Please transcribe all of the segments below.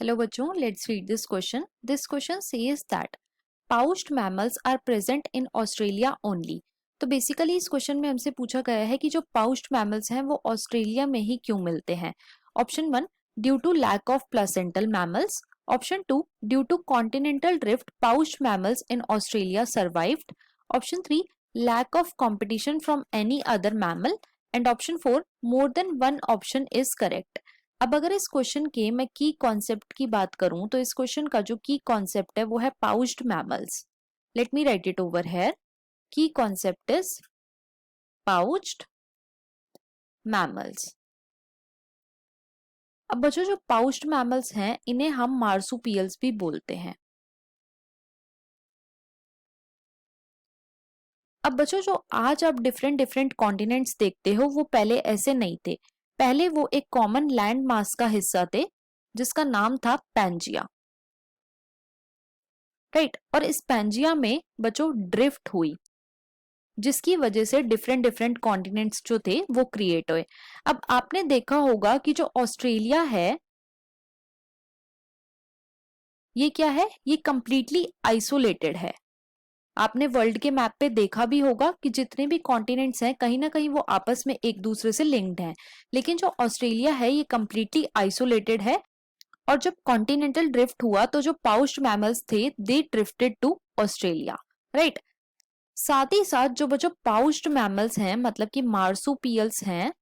Hello बच्चों, let's read this question. This question says that pouched mammals are present in Australia only. तो basically इस question में हमसे पूछा गया है कि जो पाउच्ड मैमल्स हैं वो ऑस्ट्रेलिया में ही क्यों मिलते हैं. Option 1 due to lack of placental mammals. Option 2 due to continental drift pouched mammals in Australia survived. Option 3 lack of competition from any other mammal. And option 4 more than one option is correct. अब अगर इस question के मैं की concept की बात करूं तो इस क्वेश्चन का जो की कॉन्सेप्ट है वो है pouched mammals. Let me write it over here. Key concept is pouched mammals. अब बच्चों जो पाउच्ड मैमल्स हैं इन्हें हम मार्सुपियल्स भी बोलते हैं. अब बच्चों जो आज आप डिफरेंट डिफरेंट कॉन्टिनेंट्स देखते हो वो पहले ऐसे नहीं थे. पहले वो एक कॉमन लैंड मास का हिस्सा थे जिसका नाम था पैंजिया. राइट. और इस पैंजिया में बच्चों ड्रिफ्ट हुई जिसकी वजह से डिफरेंट डिफरेंट कॉन्टिनेंट्स जो थे वो क्रिएट हुए. अब आपने देखा होगा कि जो ऑस्ट्रेलिया है ये क्या है, ये कंप्लीटली आइसोलेटेड है. आपने वर्ल्ड के मैप पे देखा भी होगा कि जितने भी कॉन्टिनेंट्स हैं कहीं ना कहीं वो आपस में एक दूसरे से लिंक्ड हैं. लेकिन जो ऑस्ट्रेलिया है ये कंप्लीटली आइसोलेटेड है. और जब कॉन्टिनेंटल ड्रिफ्ट हुआ तो जो पाउच्ड मैमल्स थे दे ड्रिफ्टेड टू ऑस्ट्रेलिया. राइट. साथ ही साथ जो बच्चों पाउच्ड मैमल्स हैं मतलब कि मार्सुपियल्स हैं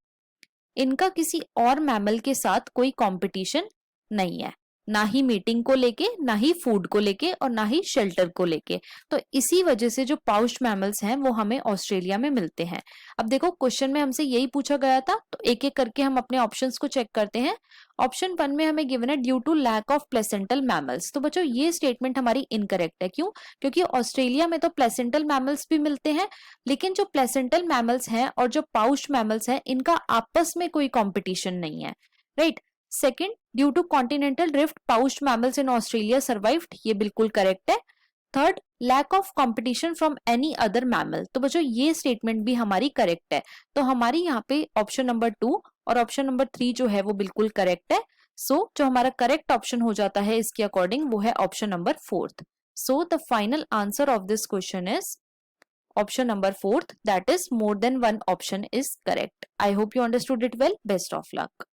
इनका किसी और मैमल के साथ कोई कंपटीशन नहीं है. ना ही मीटिंग को लेके, ना ही फूड को लेके और ना ही शेल्टर को लेके. तो इसी वजह से जो पाउच्ड मैमल्स हैं वो हमें ऑस्ट्रेलिया में मिलते हैं. अब देखो क्वेश्चन में हमसे यही पूछा गया था तो एक एक करके हम अपने ऑप्शंस को चेक करते हैं. ऑप्शन 1 में हमें गिवन है due to lack of placental mammals. तो बच्चों ये स्टेटमेंट हमारी इनकरेक्ट है. क्यों? क्योंकि ऑस्ट्रेलिया में तो प्लेसेंटल मैमल्स भी मिलते हैं लेकिन जो प्लेसेंटल मैमल्स हैं और जो पाउच्ड मैमल्स हैं इनका आपस में कोई कॉम्पिटिशन नहीं है. Right. Second, due to continental drift pouched mammals in Australia survived. ये बिल्कुल करेक्ट है. Third, lack of competition from any other mammal. तो बच्चों ये स्टेटमेंट भी हमारी करेक्ट है. तो हमारी यहाँ पे ऑप्शन नंबर 2 और ऑप्शन नंबर 3 जो है वो बिल्कुल करेक्ट है. सो जो हमारा करेक्ट ऑप्शन हो जाता है इसके अकॉर्डिंग वो है option number 4. So the final answer of this question is option number 4th, that is more than one option is correct. I hope you understood it well. Best of luck.